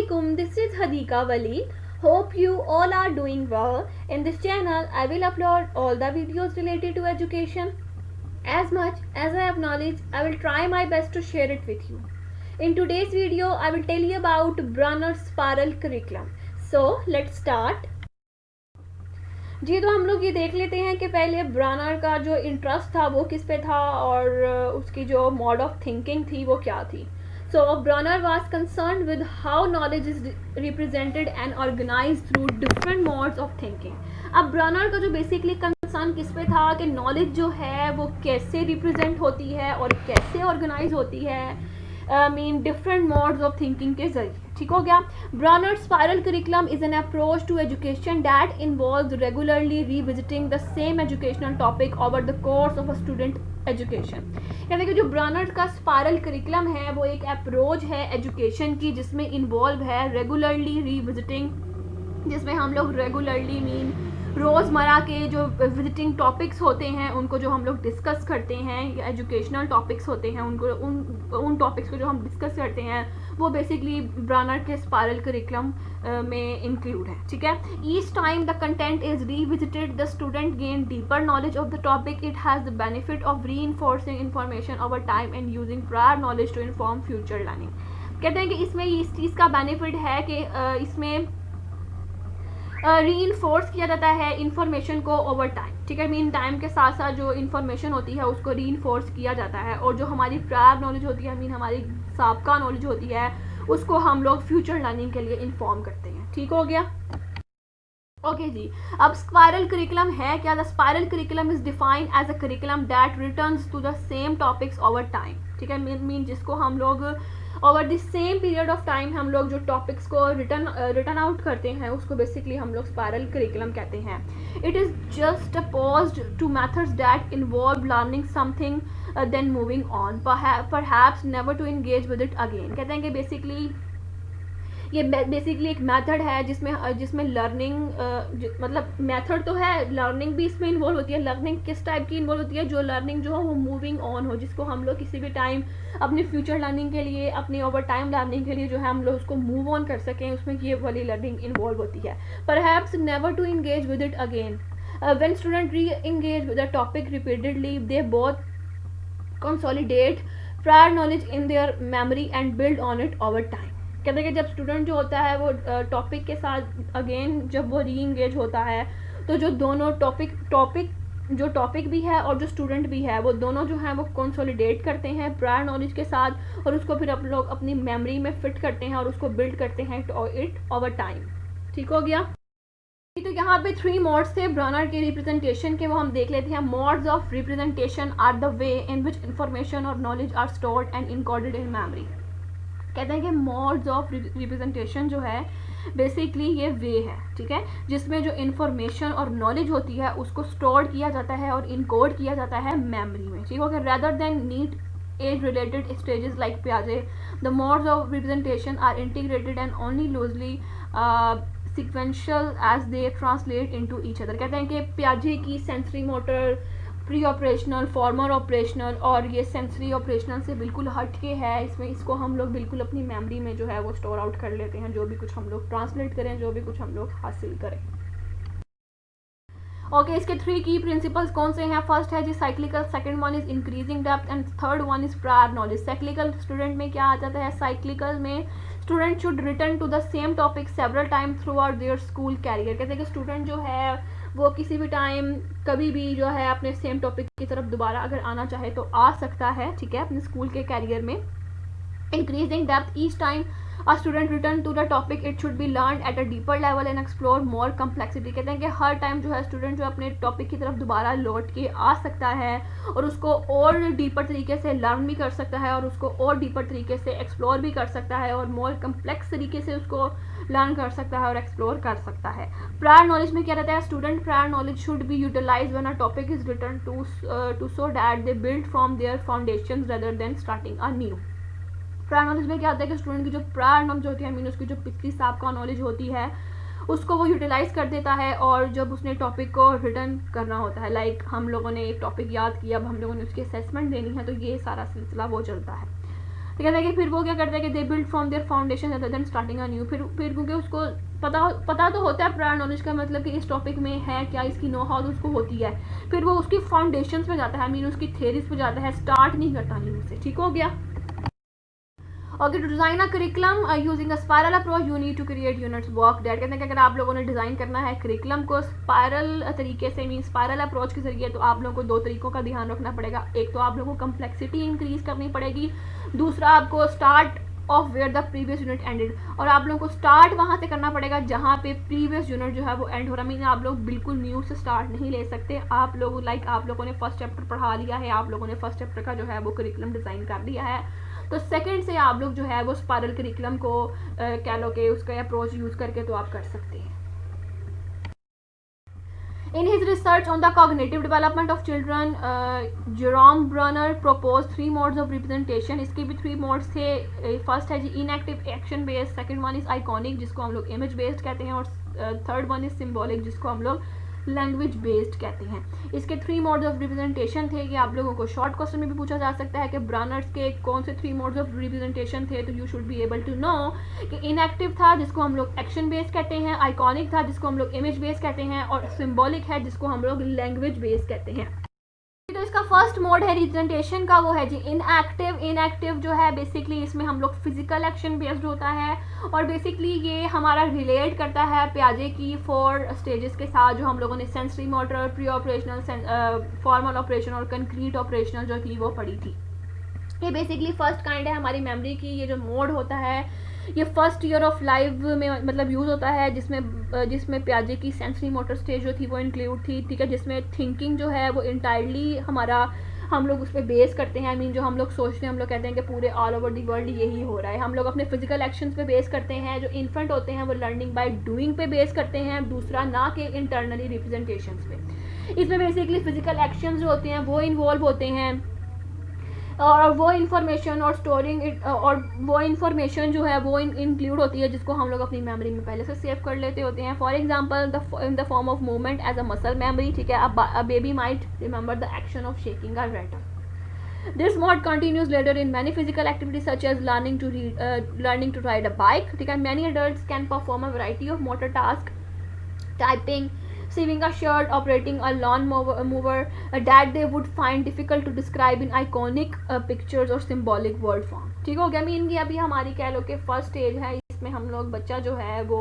Assalamualaikum, this is Hadika Wali. Hope you all are doing well. In this channel, I will upload all the videos related to education. As much as I have knowledge, I will try my best to share it with you. In today's video, I will tell you about Brunner's Spiral curriculum. So, let's start. जी, तो हम लोग ये देख लेते हैं कि पहले ब्रानर का जो इंटरेस्ट था वो किस पे था और उसकी जो मोड ऑफ थिंकिंग थी वो क्या थी. So Bronner was concerned with how knowledge is represented and organized through different modes of thinking. अब Bronner का जो बेसिकली कंसर्न किस पे था कि नॉलेज जो है वो कैसे रिप्रेजेंट होती है और कैसे ऑर्गेनाइज होती है डिफरेंट मोड्स ऑफ थिंकिंग के जरिए. ठीक हो गया. Bruner spiral curriculum is an approach to education that involves regularly revisiting the same educational topic over the course of a student education. यानी कि जो ब्रॉनर का स्पाइरल करिकुलम है वो एक अप्रोच है एजुकेशन की जिसमें इन्वॉल्व है रेगुलरली रिविजिटिंग, जिसमें हम लोग रेगुलरली रोज़मर्रा के जो विजिटिंग टॉपिक्स होते हैं उनको जो हम लोग डिस्कस करते हैं या एजुकेशनल टॉपिक्स होते हैं उनको उन टॉपिक्स को जो हम डिस्कस करते हैं वो बेसिकली ब्रॉनर के स्पाइरल करिकुलम में इंक्लूड है. ठीक है. Each time the content is revisited the student gain deeper knowledge of the topic. It has the benefit of reinforcing information over time and using prior knowledge to inform future learning. कहते हैं कि इसमें इस चीज़ का benefit है कि इसमें reinforce किया जाता है इन्फॉर्मेशन को ओवर टाइम. ठीक है. टाइम के साथ साथ जो इन्फॉर्मेशन होती है उसको रीइंफोर्स किया जाता है और जो हमारी प्रायर नॉलेज होती है हमारी साबका नॉलेज होती है उसको हम लोग फ्यूचर लर्निंग के लिए इन्फॉर्म करते हैं. ठीक हो गया. ओके जी. अब स्पाइरल करिकुलम है क्या? The spiral curriculum is defined as a curriculum that returns to the same topics over time. ठीक है. जिसको हम लोग over the same period of time हम लोग जो टॉपिक्स को रिटर्न आउट करते हैं उसको बेसिकली हम लोग स्पाइरल करिकुलम कहते हैं. It is just opposed to methods that involve learning something then moving on perhaps never to engage with it again. कहते हैं कि ये बेसिकली एक मेथड है जिसमें लर्निंग मतलब मेथड तो है, लर्निंग भी इसमें इन्वॉल्व होती है. लर्निंग किस टाइप की इन्वॉल्व होती है? जो लर्निंग जो हो वो मूविंग ऑन हो, जिसको हम लोग किसी भी टाइम अपनी फ्यूचर लर्निंग के लिए अपनी ओवर टाइम लर्निंग के लिए जो है हम लोग उसको मूव ऑन कर सकें, उसमें ये वाली लर्निंग इन्वॉल्व होती है. Perhaps never to engage with it again. When student re-engage with a topic repeatedly they both consolidate prior knowledge in their memory and build on it over time. कहते हैं कि जब student जो होता है वो टॉपिक के साथ अगेन जब वो री इंगेज होता है तो जो दोनों टॉपिक भी है और जो स्टूडेंट भी है वो दोनों जो है वो कंसोलिडेट करते हैं प्रायर नॉलेज के साथ और उसको फिर आप लोग अपनी मेमोरी में फिट करते हैं और उसको बिल्ड करते हैं इट ओवर टाइम. ठीक हो गया. तो यहाँ पे 3 मोड्स थे ब्रॉनर के रिप्रेजेंटेशन के, वो हम देख लेते हैं. Modes of representation are the way in which information और knowledge are stored and encoded in memory. कहते हैं कि मोड्स ऑफ रिप्रेजेंटेशन जो है बेसिकली ये वे है. ठीक है. जिसमें जो इन्फॉर्मेशन और नॉलेज होती है उसको स्टोर किया जाता है और इनकोड किया जाता है मेमोरी में. ठीक है. Rather than neat age related stages like पियाजे the modes of representation are integrated and only loosely sequential as they translate into each other. कहते हैं कि पियाजे की sensory motor, preoperational, formal operational और ये सेंसरी ऑपरेशनल से बिल्कुल हट के है. इसको हम लोग बिल्कुल अपनी मेमोरी में जो है वो स्टोर आउट कर लेते हैं, जो भी कुछ हम लोग ट्रांसलेट करें, जो भी कुछ हम लोग हासिल करें. ओके. इसके 3 की प्रिंसिपल्स कौन से हैं? फर्स्ट है जी cyclical, second one is increasing depth and third one is prior knowledge. Cyclical student में क्या आ जाता है? साइक्लिकल में student should return to the same topic several time throughout their school career. कहते हैं कि स्टूडेंट जो है वो किसी भी टाइम कभी भी जो है अपने सेम टॉपिक की तरफ दोबारा अगर आना चाहे तो आ सकता है. ठीक है. अपने स्कूल के कैरियर में. Increasing depth each time a student return to the topic it should be learned at a deeper level and explore more complexity. कहते हैं कि हर टाइम जो है स्टूडेंट जो अपने टॉपिक की तरफ दोबारा लौट के आ सकता है और उसको और डीपर तरीके से लर्न भी कर सकता है और उसको और डीपर तरीके से एक्सप्लोर भी कर सकता है और मोर कम्प्लेक्स तरीके से उसको लर्न कर सकता है और एक्सप्लोर कर सकता है. प्रायर नॉलेज में क्या रहता है? Student prior knowledge should be utilize when a topic is return to so that they build from their foundation rather than starting anew. Prior knowledge में क्या होता है कि स्टूडेंट की जो प्रायर नॉलेज होती है उसकी जो पिछली साबका नॉलेज होती है उसको वो यूटिलाइज कर देता है और जब उसने टॉपिक को रिटर्न करना होता है, लाइक हम लोगों ने एक टॉपिक याद किया, अब हम लोगों ने उसकी असेसमेंट देनी है, तो ये सारा सिलसिला वो चलता है. तो कहते हैं कि फिर वो क्या करते हैं कि they build from their foundation other than starting anew. फिर क्योंकि उसको पता तो होता है प्रायर नॉलेज का मतलब कि इस टॉपिक में है क्या, इसकी नो हाउ उसको होती है, फिर वो उसकी फाउंडेशंस पे जाता है, आई मीन उसकी थेरीज पे जाता है, स्टार्ट नहीं करता न्यू से। ठीक हो गया। Okay, to design a curriculum using a spiral approach you need to create units work that. कहते हैं कि अगर आप लोगों ने डिज़ाइन करना है करिकुलम को स्पायरल तरीके से, मीन स्पायरल अप्रोच के जरिए, तो आप लोगों को दो तरीकों का ध्यान रखना पड़ेगा। एक तो आप लोगों को कम्प्लेक्सिटी इंक्रीज करनी पड़ेगी, दूसरा आपको start off where the previous unit ended, और आप लोगों को स्टार्ट वहाँ से करना पड़ेगा जहाँ पे प्रीवियस यूनिट जो है वो एंड हो रहा है। मीन आप लोग बिल्कुल न्यू से स्टार्ट नहीं ले सकते। आप लोग आप लोगों ने फर्स्ट चैप्टर पढ़ा लिया है, आप लोगों ने फर्स्ट चैप्टर का जो है वो करिकुलम डिज़ाइन कर लिया है, तो सेकंड से आप लोग जो है वो स्पायरल करिकुलम को कह लो कि उसका अप्रोच यूज़ करके तो आप कर सकते हैं। In his research on the cognitive development of children, Jerome Brunner proposed 3 modes of representation. इसके भी 3 modes थे। फर्स्ट है जी enactive action based, second one is iconic जिसको हम लोग इमेज बेस्ड कहते हैं, और थर्ड वन इज सिम्बॉलिक जिसको हम लोग लैंग्वेज बेस्ड कहते हैं। इसके 3 मोड्स ऑफ रिप्रेजेंटेशन थे। कि आप लोगों को शॉर्ट क्वेश्चन में भी पूछा जा सकता है कि ब्रनर्स के कौन से 3 मोड्स ऑफ रिप्रेजेंटेशन थे, तो you should be able to know कि इनएक्टिव था जिसको हम लोग एक्शन बेस्ड कहते हैं, आइकॉनिक था जिसको हम लोग इमेज बेस्ड कहते हैं, और सिम्बॉलिक है जिसको हम लोग लैंग्वेज बेस्ड कहते हैं। तो इसका फर्स्ट मोड है रिप्रेजेंटेशन का, वो है जी इनएक्टिव। इनएक्टिव जो है बेसिकली इसमें हम लोग फिजिकल एक्शन बेस्ड होता है, और बेसिकली ये हमारा रिलेट करता है प्याजे की 4 स्टेजेस के साथ जो हम लोगों ने sensory motor, pre operational, formal operation और कंक्रीट ऑपरेशनल जो थी वो पढ़ी थी। ये बेसिकली फर्स्ट काइंड है हमारी मेमोरी की। ये जो मोड होता है ये फर्स्ट ईयर ऑफ लाइफ में मतलब यूज़ होता है, जिसमें प्याजे की सेंसरी मोटर स्टेज जो थी वो इंक्लूड थी। ठीक है, जिसमें थिंकिंग जो है वो इंटायरली हम लोग उस पर बेस करते हैं। आई मीन जो हम लोग सोचते हैं, हम लोग कहते हैं कि पूरे ऑल ओवर दी वर्ल्ड यही हो रहा है। हम लोग अपने फिजिकल एक्शंस पे बेस करते हैं। जो इन्फेंट होते हैं वो लर्निंग बाय डूइंग पे बेस करते हैं, दूसरा ना कि इंटरनली रिप्रेजेंटेशंस पे। इसमें बेसिकली फिजिकल एक्शंस जो होते हैं वो इन्वॉल्व होते हैं, और वो इन्फॉर्मेशन और स्टोरिंग और वो इन्फॉर्मेशन जो है वो इंक्लूड होती है जिसको हम लोग अपनी मेमोरी में पहले से सेव कर लेते होते हैं। For example in the form of movement as a muscle memory. ठीक है, a baby might remember the action of shaking a rattle. This mode continues later in many physical activities such as learning to read, learning to ride a bike. ठीक है, many adults can perform a variety of motor tasks, typing, sewing a shirt, operating a lawn mover, that they would find difficult to describe in iconic pictures or symbolic word form. ठीक हो गया। Mean की अभी हमारी कह लो कि first stage है, इसमें हम लोग बच्चा जो है वो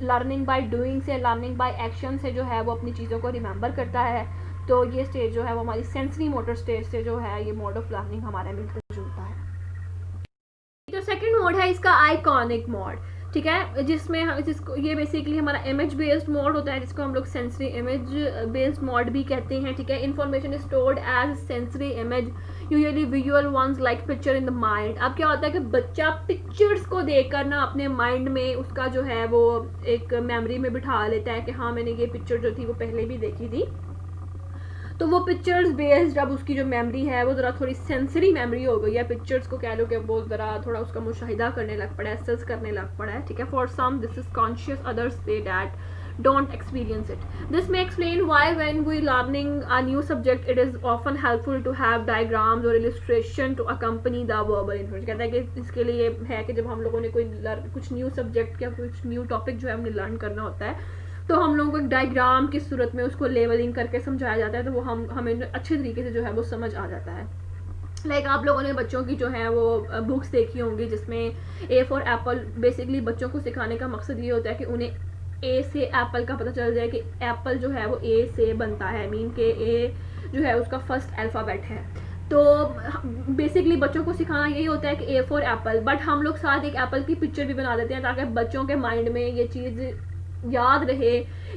लर्निंग बाय डूइंग से, लर्निंग बाय एक्शन से जो है वो अपनी चीज़ों को रिमेंबर करता है। तो ये स्टेज जो है वो हमारी सेंसरी मोटर स्टेज से जो है ये मोड ऑफ लर्निंग हमारा मिलता जुलता है। जो सेकंड मोड है इसका आइकॉनिक मोड। ठीक है, जिसको ये बेसिकली हमारा इमेज बेस्ड मोड होता है, जिसको हम लोग सेंसरी इमेज बेस्ड मोड भी कहते हैं। ठीक है, information is stored as sensory image, usually visual ones like picture in the mind. अब क्या होता है कि बच्चा पिक्चर्स को देखकर ना अपने माइंड में उसका जो है वो एक मेमोरी में बिठा लेता है कि हाँ मैंने ये पिक्चर जो थी वो पहले भी देखी थी। तो वो पिक्चर्स बेस्ड अब उसकी जो मेमोरी है वो ज़रा थोड़ी सेंसरी मेमोरी हो गई है। पिक्चर्स को कह लो कि वो ज़रा थोड़ा उसका मुशाहिदा करने लग पड़ा है, एसेस करने लग पड़ा है। ठीक है, for some this is conscious, others say that don't experience it. This may explain why when we learning a new subject it is often helpful to have diagrams or illustration to accompany the verbal information. कहता है कि इसके लिए है कि जब हम लोगों ने कुछ न्यू सब्जेक्ट या कुछ न्यू टॉपिक जो है हमने लर्न करना होता है तो हम लोगों को एक डायग्राम की सूरत में उसको लेवलिंग करके समझाया जाता है, तो वो हमें अच्छे तरीके से जो है वो समझ आ जाता है। लाइक आप लोगों ने बच्चों की जो है वो बुक्स देखी होंगी जिसमें ए फॉर एप्पल, बेसिकली बच्चों को सिखाने का मकसद ये होता है कि उन्हें ए से एप्पल का पता चल जाए कि एप्पल जो है वो ए से बनता है, मीन के ए जो है उसका फर्स्ट अल्फ़ाबेट है। तो बेसिकली बच्चों को सिखाना यही होता है कि ए फॉर एप्पल, बट हम लोग साथ एक एप्पल की पिक्चर भी बना देते हैं ताकि बच्चों के माइंड में ये चीज़ याद रहे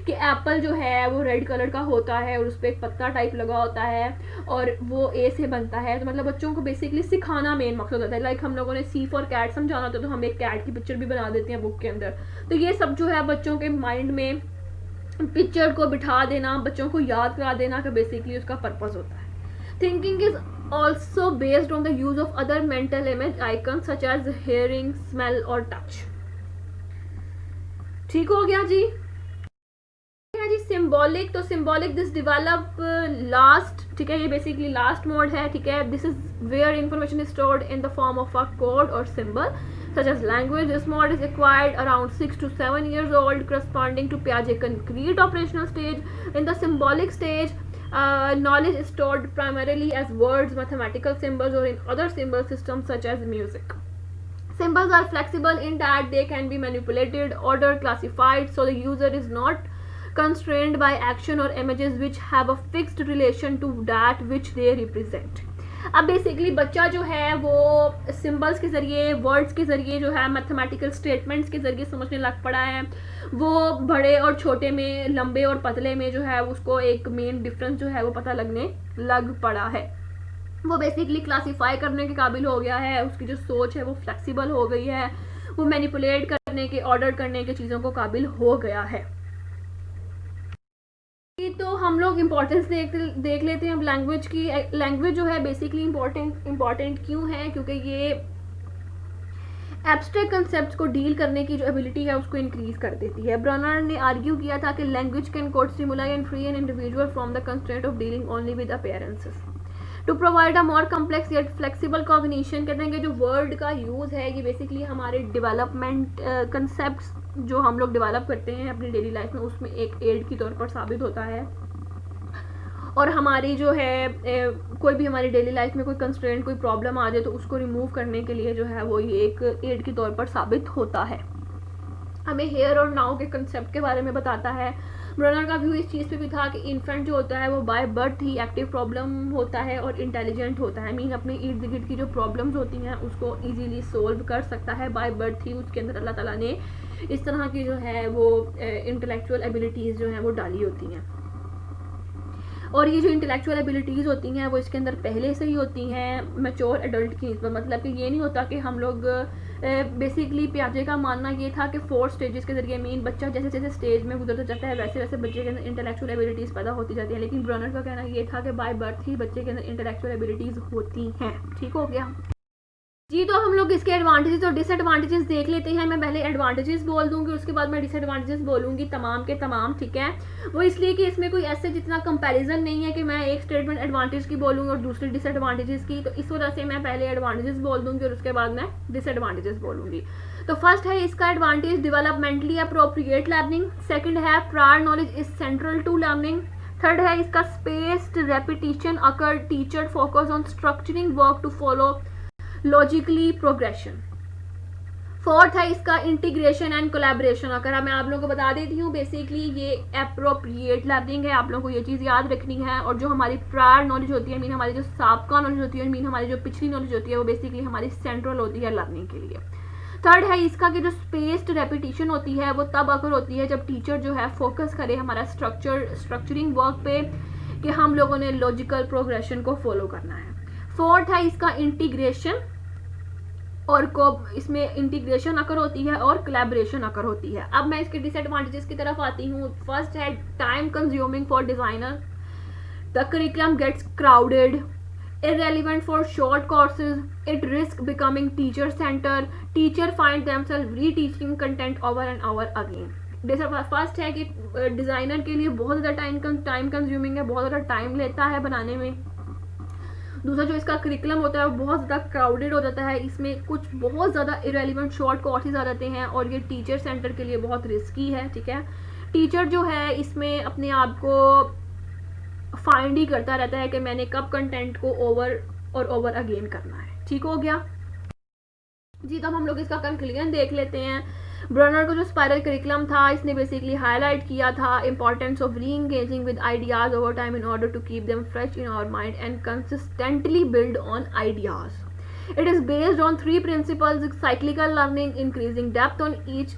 कि एप्पल जो है वो रेड कलर का होता है और उस पर एक पत्ता टाइप लगा होता है और वो ए से बनता है। तो मतलब बच्चों को बेसिकली सिखाना मेन मकसद होता है। लाइक हम लोगों ने सी फॉर कैट समझाना होता है तो हम एक कैट की पिक्चर भी बना देते हैं बुक के अंदर। तो ये सब जो है बच्चों के माइंड में पिक्चर को बिठा देना, बच्चों को याद करा देना का बेसिकली उसका पर्पज़ होता है। Thinking is also based on the use of other mental image icon such as hearing, smell और टच। ठीक हो गया जी। सिम्बॉलिक, तो सिम्बॉलिक दिस डेवलप लास्ट, ठीक है, ये बेसिकली लास्ट मोड है, ठीक है. This is where information is stored in the form of a code और symbol such as language. This mode is acquired around 6 to 7 years old, corresponding to Piaget concrete operational stage. In the symbolic stage, knowledge is stored primarily as words, mathematical symbols, or in other symbol systems such as music. Symbols are flexible in that they can be manipulated, ordered, classified, so the user is not constrained by action or images which have a fixed relation to that which they represent. अब basically बच्चा जो है वो symbols के ज़रिए, words के ज़रिए जो है, मैथमेटिकल स्टेटमेंट्स के ज़रिए समझने लग पड़ा है. वो बड़े और छोटे में, लंबे और पतले में जो है उसको एक मेन डिफरेंस जो है वो पता लगने लग पड़ा है. वो बेसिकली क्लासीफाई करने के काबिल हो गया है, उसकी जो सोच है वो फ्लेक्सिबल हो गई है, वो मैनिपुलेट करने के, ऑर्डर करने के चीज़ों को काबिल हो गया है. तो हम लोग इम्पोर्टेंस देख लेते हैं अब लैंग्वेज की. लैंग्वेज जो है बेसिकली इम्पोर्टेंट क्यों है? क्योंकि ये एब्स्ट्रैक्ट कंसेप्ट को डील करने की जो एबिलिटी है उसको इंक्रीज कर देती है. ब्रनर ने आर्ग्यू किया था कि language can code stimuli and free an individual from the constraint of dealing only with appearances to provide a more complex yet flexible cognition. कहते हैं कि जो वर्ड का यूज़ है ये बेसिकली हमारे डेवलपमेंट कंसेप्ट जो हम लोग डेवलप करते हैं अपनी डेली लाइफ में उसमें एक एड की तौर पर साबित होता है. और हमारी जो है कोई भी हमारी डेली लाइफ में कोई कंस्ट्रेंट, कोई प्रॉब्लम आ जाए तो उसको रिमूव करने के लिए जो है वो ये एक एड के तौर पर साबित होता है. हमें हेयर और नाउ के कंसेप्ट के बारे में बताता है. ब्रनर का व्यू इस चीज़ पे भी था कि इन्फेंट जो होता है वो by birth he active problem होता है और इंटेलिजेंट होता है. मीन अपने इर्द गिर्द की जो प्रॉब्लम्स होती हैं उसको इजीली सोल्व कर सकता है. बाय बर्थ ही उसके अंदर अल्लाह ताला ने इस तरह की जो है वो इंटेलेक्चुअल एबिलिटीज़ जो हैं वो डाली होती हैं. और ये जो इंटेलेक्चुअल एबिलिटीज़ होती हैं वो इसके अंदर पहले से ही होती हैं मैच्योर एडल्ट की. मतलब कि ये नहीं होता कि हम लोग बेसिकली पियाजे का मानना ये था कि 4 स्टेजेस के जरिए मीन बच्चा जैसे जैसे स्टेज में गुजरता जाता है वैसे वैसे बच्चे के अंदर इंटेलेक्चुअल एबिलिटीज़ पैदा होती जाती हैं. लेकिन ब्रनर का कहना ये था कि बाय बर्थ ही बच्चे के अंदर इंटेलेक्चुअल एबिलिटीज़ होती हैं. ठीक हो गया जी. तो हम लोग इसके एडवांटेजेस और डिसएडवांटेजेस देख लेते हैं. मैं पहले एडवांटेजेस बोल दूंगी, उसके बाद मैं डिसएडवांटेजेस बोलूंगी तमाम के तमाम. ठीक है, वो इसलिए कि इसमें कोई ऐसे जितना कंपैरिजन नहीं है कि मैं एक स्टेटमेंट एडवांटेज की बोलूंगी और दूसरी डिसएडवांटेजेस की. तो इस वजह से मैं पहले एडवांटेजेस बोल दूंगी और उसके बाद मैं डिसएडवांटेजेस बोलूंगी. तो फर्स्ट है इसका advantage developmentally appropriate learning. Second है prior knowledge is central to learning. Third है इसका spaced repetition occur teacher focus on structuring work to follow logically progression. Fourth है इसका इंटीग्रेशन एंड कोलैबोरेशन. अगर मैं आप लोगों को बता देती हूँ बेसिकली ये अप्रोप्रिएट लर्निंग है. आप लोगों को ये चीज़ याद रखनी है. और जो हमारी प्रायर नॉलेज होती है, मीन हमारी जो साबका नॉलेज होती है, मीन हमारी जो पिछली नॉलेज होती है, वो बेसिकली हमारी सेंट्रल होती है लर्निंग के लिए. थर्ड है इसका कि जो स्पेस्ड रेपिटेशन होती है वो तब अगर होती है जब टीचर जो है फोकस करे हमारा स्ट्रक्चरिंग वर्क पे कि हम लोगों ने लॉजिकल प्रोग्रेशन को फॉलो करना है. फोर्थ है इसका इंटीग्रेशन, और को इसमें इंटीग्रेशन अकर होती है और कोलैबोरेशन अकर होती है. अब मैं इसके डिसएडवांटेजेस की तरफ आती हूँ. फर्स्ट है time consuming for designer. The curriculum gets crowded, irrelevant for short courses, it risks becoming teacher center, teacher find themselves reteaching content over and over again. First है कि डिज़ाइनर के लिए बहुत ज़्यादा टाइम कंज्यूमिंग है, बहुत ज़्यादा टाइम लेता है बनाने में. दूसरा जो इसका करिकुलम होता है वो बहुत ज़्यादा क्राउडेड हो जाता है. इसमें कुछ बहुत ज़्यादा इरेलीवेंट शॉर्ट कोर्सेज आ जाते हैं और ये टीचर सेंटर के लिए बहुत रिस्की है. ठीक है, टीचर जो है इसमें अपने आप को फाइंड ही करता रहता है कि मैंने कब कंटेंट को ओवर और ओवर अगेन करना है. ठीक हो गया जी. तो हम लोग इसका कंक्लूजन देख लेते हैं. ब्रनर को जो स्पाइरल करिकुलम था इसने बेसिकली हाईलाइट किया था importance of reengaging with ideas over time in order to keep them fresh in our mind and consistently build on ideas. It is based on 3 principles: cyclical learning, increasing depth on each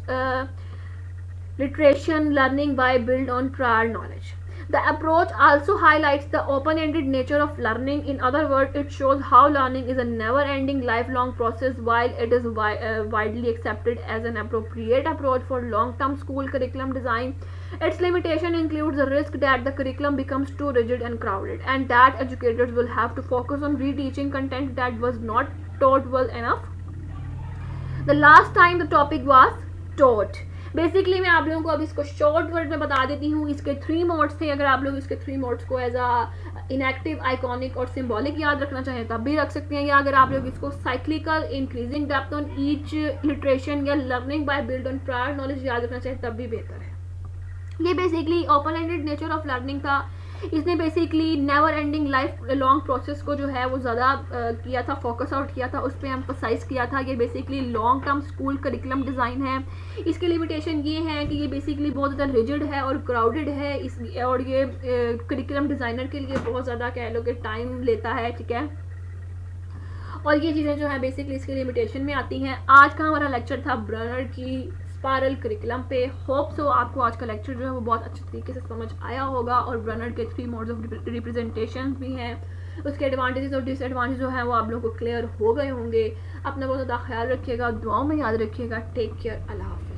iteration, learning by build on prior knowledge. The approach also highlights the open-ended nature of learning. In other words, it shows how learning is a never-ending lifelong process. While it is widely accepted as an appropriate approach for long-term school curriculum design, its limitation includes the risk that the curriculum becomes too rigid and crowded, and that educators will have to focus on reteaching content that was not taught well enough the last time the topic was taught. Basically मैं आप लोगों को अब इसको short word में बता देती हूँ। इसके 3 मोड्स थे, अगर आप लोग इसके 3 मोड्स को एज अ इनएक्टिव, आइकॉनिक और सिंबॉलिक याद रखना चाहें तब भी रख सकते हैं, या अगर आप लोग इसको cyclical, increasing depth on each iteration या learning by build on prior knowledge याद रखना चाहें तब भी बेहतर है। ये basically open ended nature of learning था। इसने basically never ending life long process को जो है वो ज़्यादा किया था, फोकस आउट किया था, उस पर एम्फसाइज किया था। ये basically long term school curriculum design है। इसकी लिमिटेशन ये है कि ये बेसिकली बहुत ज़्यादा रिजिड है और क्राउडेड है इस, और ये करिकुलम डिज़ाइनर के लिए बहुत ज़्यादा कह लो कि टाइम लेता है, ठीक है। और ये चीज़ें जो है बेसिकली इसकी लिमिटेशन में आती हैं। आज का हमारा लेक्चर था ब्रनर की स्पायरल करिकुलम पे। होप सो आपको आज का लेक्चर जो है वो बहुत अच्छे तरीके से समझ आया होगा, और ब्रनर के 3 मोड्स ऑफ रिप्रेजेंटेशन भी हैं, उसके एडवांटेजेस और डिसएडवांटेज जो हैं वो आप लोगों को क्लियर हो गए होंगे। अपना बहुत ज़्यादा ख्याल रखिएगा, दुआओं में याद रखिएगा। टेक केयर, अल्लाह हाफ़िज़।